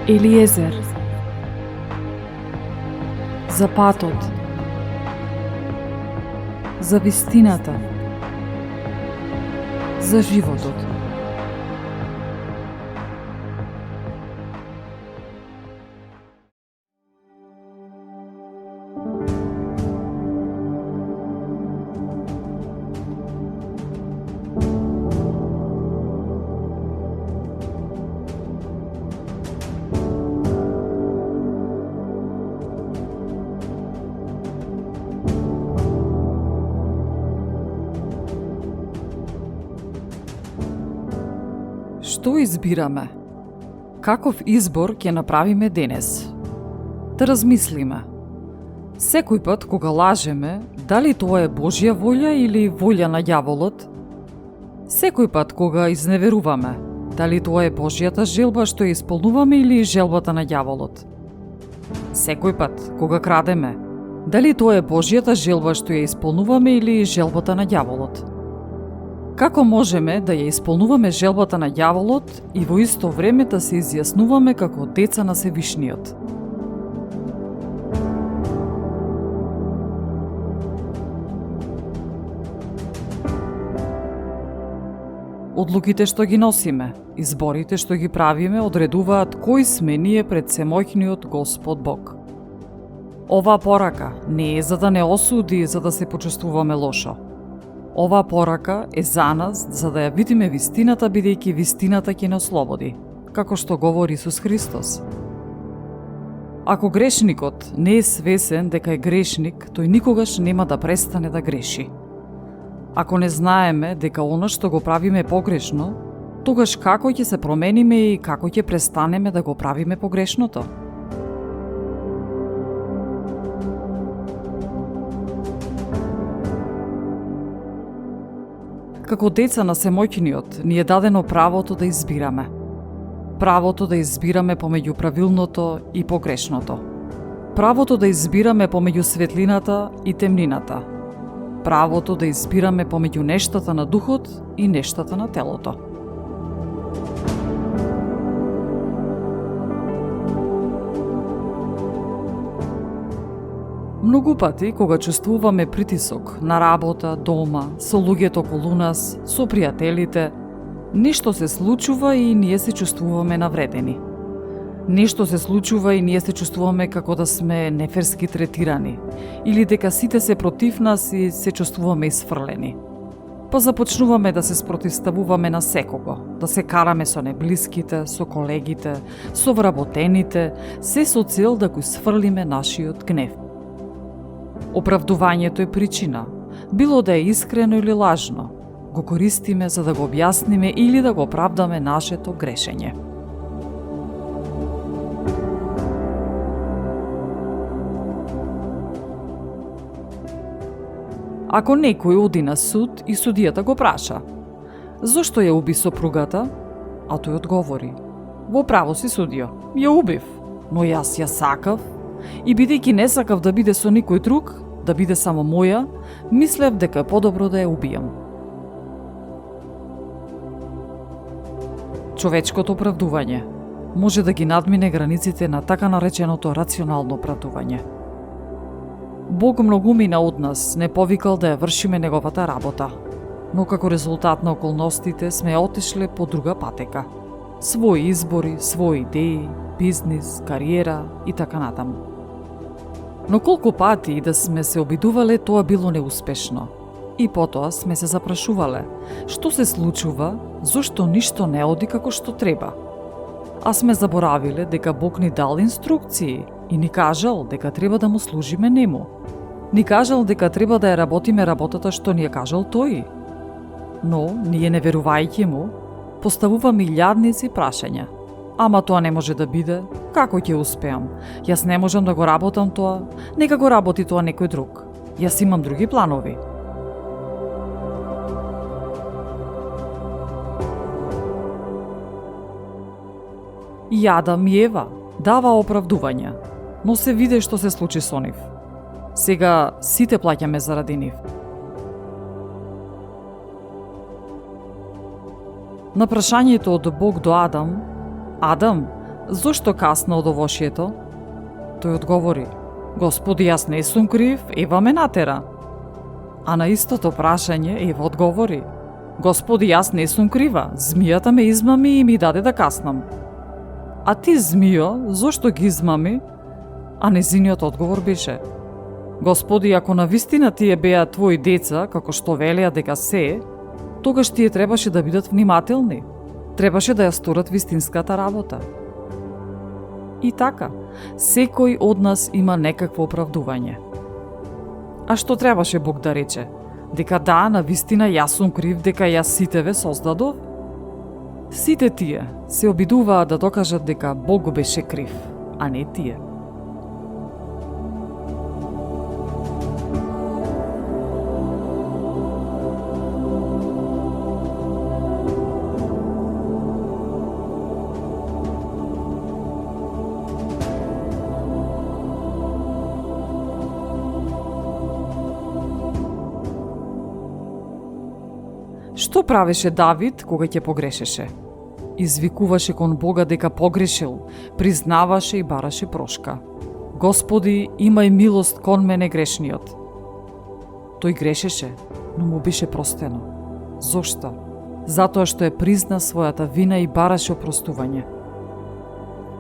Елиезер. За патот. За вистината. За животот. Што избираме? Каков избор ќе направиме денес? Да размислиме. Секој пат кога лажеме, дали тоа е Божја волја или волја на ѓаволот? Секој пат кога изневеруваме, дали тоа е Божјата желба што ја исполнуваме или желбата на ѓаволот? Секој пат кога крадеме, дали тоа е Божјата желба што ја исполнуваме или желбата на ѓаволот? Како можеме да ја исполнуваме желбата на ѓаволот и во исто време да се изјаснуваме како деца на Севишниот? Одлуките што ги носиме, изборите што ги правиме одредуваат кои сме ние пред семојхниот Господ Бог. Оваа порака не е за да не осуди, за да се почувствуваме лошо. Оваа порака е за нас, за да ја видиме вистината, бидејќи вистината ќе не ослободи, како што говори Исус Христос. Ако грешникот не е свесен дека е грешник, тој никогаш нема да престане да греши. Ако не знаеме дека оно што го правиме е погрешно, тогаш како ќе се промениме и како ќе престанеме да го правиме погрешното? Како деца на семојкиниот ни е дадено правото да избираме. Правото да избираме помеѓу правилното и погрешното. Правото да избираме помеѓу светлината и темнината. Правото да избираме помеѓу нештата на духот и нештата на телото. Многу пати, кога чувствуваме притисок на работа, дома, со луѓето околу нас, со пријателите, нешто се случува и ние се чувствуваме навредени. Нешто се случува и ние се чувствуваме како да сме неферски третирани, или дека сите се против нас и се чувствуваме исфрлени. Па започнуваме да се спротивставуваме на секого, да се караме со неблиските, со колегите, со вработените, се со цел да го исфрлиме нашиот гнев. Оправдувањето е причина, било да е искрено или лажно. Го користиме за да го објасниме или да го оправдаме нашето грешење. Ако некој оди на суд и судијата го праша: "Зошто ја уби сопругата?" А тој одговори: "Во право си, судио, ја убив, но јас ја сакав и бидејќи не сакав да биде со никој друг, да биде само моја, мислев дека е подобро да ја убијам." Човечкото оправдување може да ги надмине границите на така нареченото рационално оправдување. Бог многумина од нас не повикал да ја вршиме неговата работа, но како резултат на околностите сме отишле по друга патека. Своји избори, своји идеи, бизнис, кариера и така натаму. Но колку пати и да сме се обидувале, тоа било неуспешно. И потоа сме се запрашувале: што се случува, зошто ништо не оди како што треба? А сме заборавиле дека Бог ни дал инструкции и ни кажал дека треба да му служиме нему. Ни кажал дека треба да ја работиме работата што ни ја кажал тој. Но, ние не верувајќи му, поставуваме илјадници прашања. Ама тоа не може да биде, како ќе успеам? Јас не можам да го работам тоа, нека го работи тоа некој друг. Јас имам други планови. И Адам и Ева дава оправдувања, но се виде што се случи со нив. Сега сите плаќаме заради нив. На прашањето од Бог до Адам: "Адам, Зошто касна од овошјето? Тој одговори: Господи, јас не сум крив, Ева ме натера. А на истото прашање Ева одговори: Господи, јас не сум крива, змијата ме измами и ми даде да каснам. А ти, змијо, зошто ги измами? А незиниот одговор беше: Господи, ако навистина тие беа твои деца, како што велеа дека се, тогаш тие требаше да бидат внимателни. Требаше да ја сторат вистинската работа. И така, секој од нас има некакво оправдување. А што требаше Бог да рече? Дека да, навистина јас сум крив, дека јас сите ве создадов? Сите тие се обидуваат да докажат дека Бог беше крив, а не тие. Што правеше Давид кога ќе погрешеше? Извикуваше кон Бога дека погрешил, признаваше и бараше прошка. Господи, имај милост кон мене грешниот. Тој грешеше, но му беше простено. Зошто? Затоа што ја призна својата вина и бараше опростување.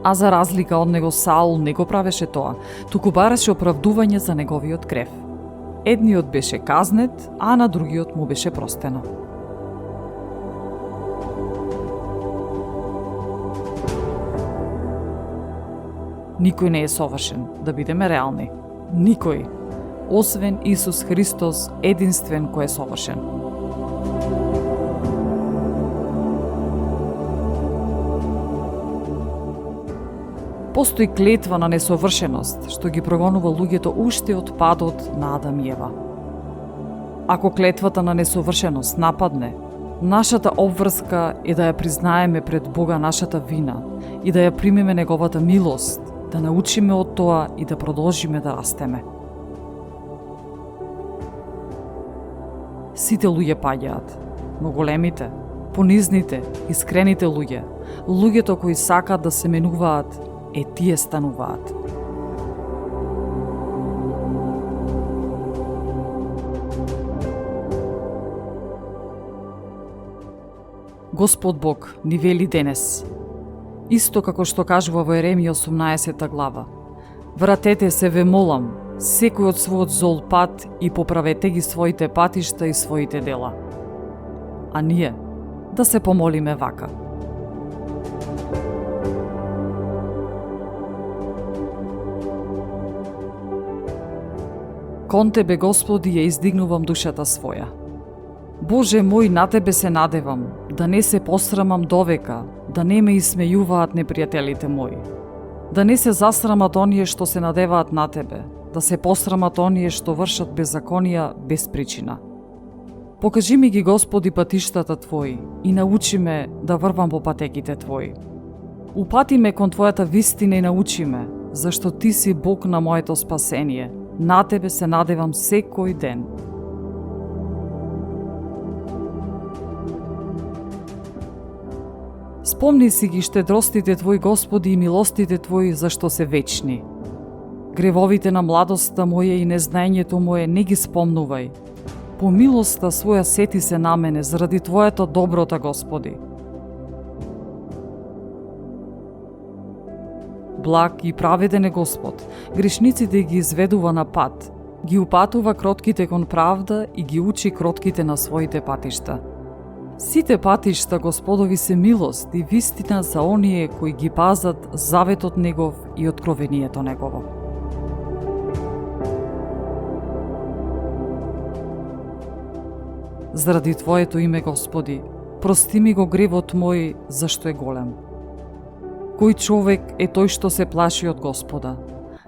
А за разлика од него Саул не го правеше тоа, туку бараше оправдување за неговиот грев. Едниот беше казнет, а на другиот му беше простено. Никој не е совршен, да бидеме реални. Никој, освен Исус Христос, единствен кој е совршен. Постои клетва на несовршеност, што ги прогонува луѓето уште од падот на Адам и Ева. Ако клетвата на несовршеност нападне, нашата обврска е да ја признаеме пред Бога нашата вина и да ја примеме неговата милост, да научиме од тоа и да продолжиме да растеме. Сите луѓе паѓаат, но големите, понизните, искрените луѓе, луѓето кои сакаат да се менуваат, тие стануваат. Господ Бог ни вели денес, исто како што кажува во Еремија 18 глава: Вратете се, ве молам, секој од својот зол пат и поправете ги своите патишта и своите дела. А ние да се помолиме вака: Кон Тебе, Господи, ја издигнувам душата своја. Боже мој, на Тебе се надевам, да не се посрамам довека, да не ме исмејуваат непријателите мои. Да не се засрамат оние што се надеваат на Тебе, да се посрамат оние што вршат беззаконија без причина. Покажи ми ги, Господи, патиштата Твои и научи ме да врвам по патеките Твои. Упати ме кон Твојата вистина и научи ме, зашто Ти си Бог на моето спасение. На Тебе се надевам секој ден. Спомни си ги штедростите Твои, Господи, и милостите Твои, зашто се вечни. Гревовите на младоста моја и незнаењето мое не ги спомнувај. По милоста своја сети се на мене, заради Твојата доброта, Господи. Благ и праведен е Господ, грешниците ги изведува на пат, ги упатува кротките кон правда и ги учи кротките на своите патишта. Сите патишта Господови се милост и вистина за оние кои ги пазат заветот Негов и откровението Негово. Заради Твоето име, Господи, прости ми го гревот мој, зашто е голем. Кој човек е тој што се плаши од Господа?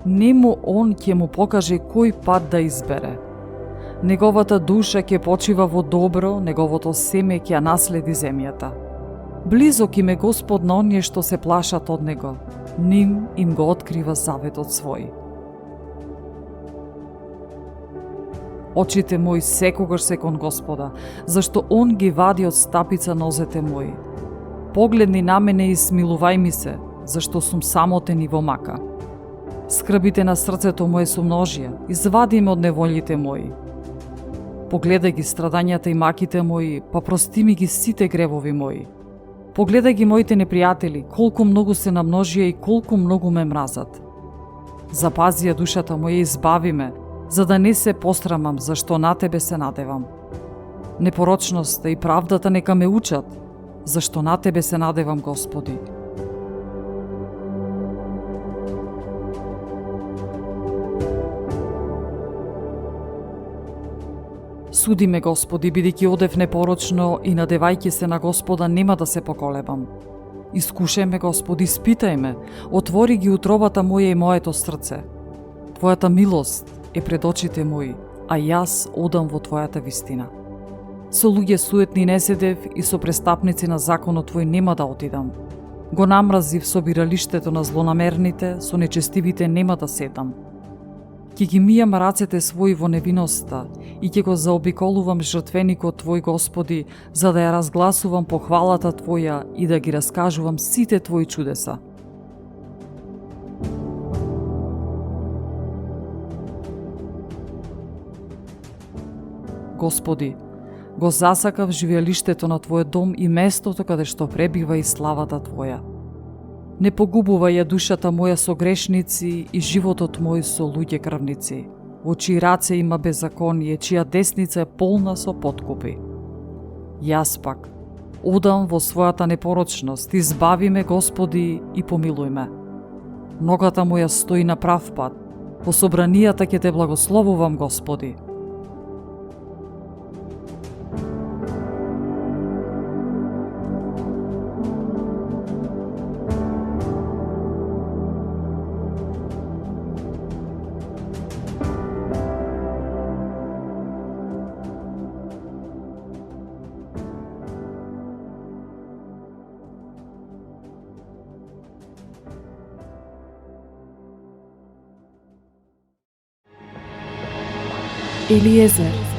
Нему он ќе му покаже кој пат да избере. Неговата душа ќе почива во добро, неговото семе ќе наследи земјата. Близок им е Господ на оние што се плашат од Него, ним им го открива заветот свој. Очите мои секогаш се кон Господа, зашто Он ги вади од стапица нозете мои. Погледни на мене и смилувај ми се, зашто сум самотен и во мака. Скрбите на срцето мое со множија, извади ме од неволите мои. Погледај ги страдањата и маките мои, па прости ми ги сите гревови мои. Погледај ги моите непријатели, колку многу се намножија и колку многу ме мразат. Запази ја душата моја и избави ме, за да не се посрамам, зашто на Тебе се надевам. Непорочноста и правдата нека ме учат, зашто на Тебе се надевам, Господи. Суди ме, Господи, бидејќи одев непорочно и надевајќи се на Господа нема да се поколебам. Искушај ме, Господи, испитај ме, отвори ги утробата моја и моето срце. Твојата милост е пред очите мои, а јас одам во Твојата вистина. Со луѓе суетни не седев и со престапници на законот Твој нема да отидам. Го намразив собиралиштето на злонамерните, со нечестивите нема да седам. Ќе ги мијам рацете своји во невиноста и ќе го заобиколувам жртвеникот Твој, Господи, за да ја разгласувам похвалата Твоја и да ги раскажувам сите Твои чудеса. Господи, го засакав живеалиштето на Твојот дом и местото каде што пребива и славата Твоја. Не погубувај ја душата моја со грешници и животот мој со луѓе крвници, во чии раце има беззаконие, чија десница е полна со подкупи. Јас пак одам во својата непорочност, избави ме, Господи, и помилуј ме. Ногата моја стои на прав пат, по собранијата ќе Те благословувам, Господи. Елиезер.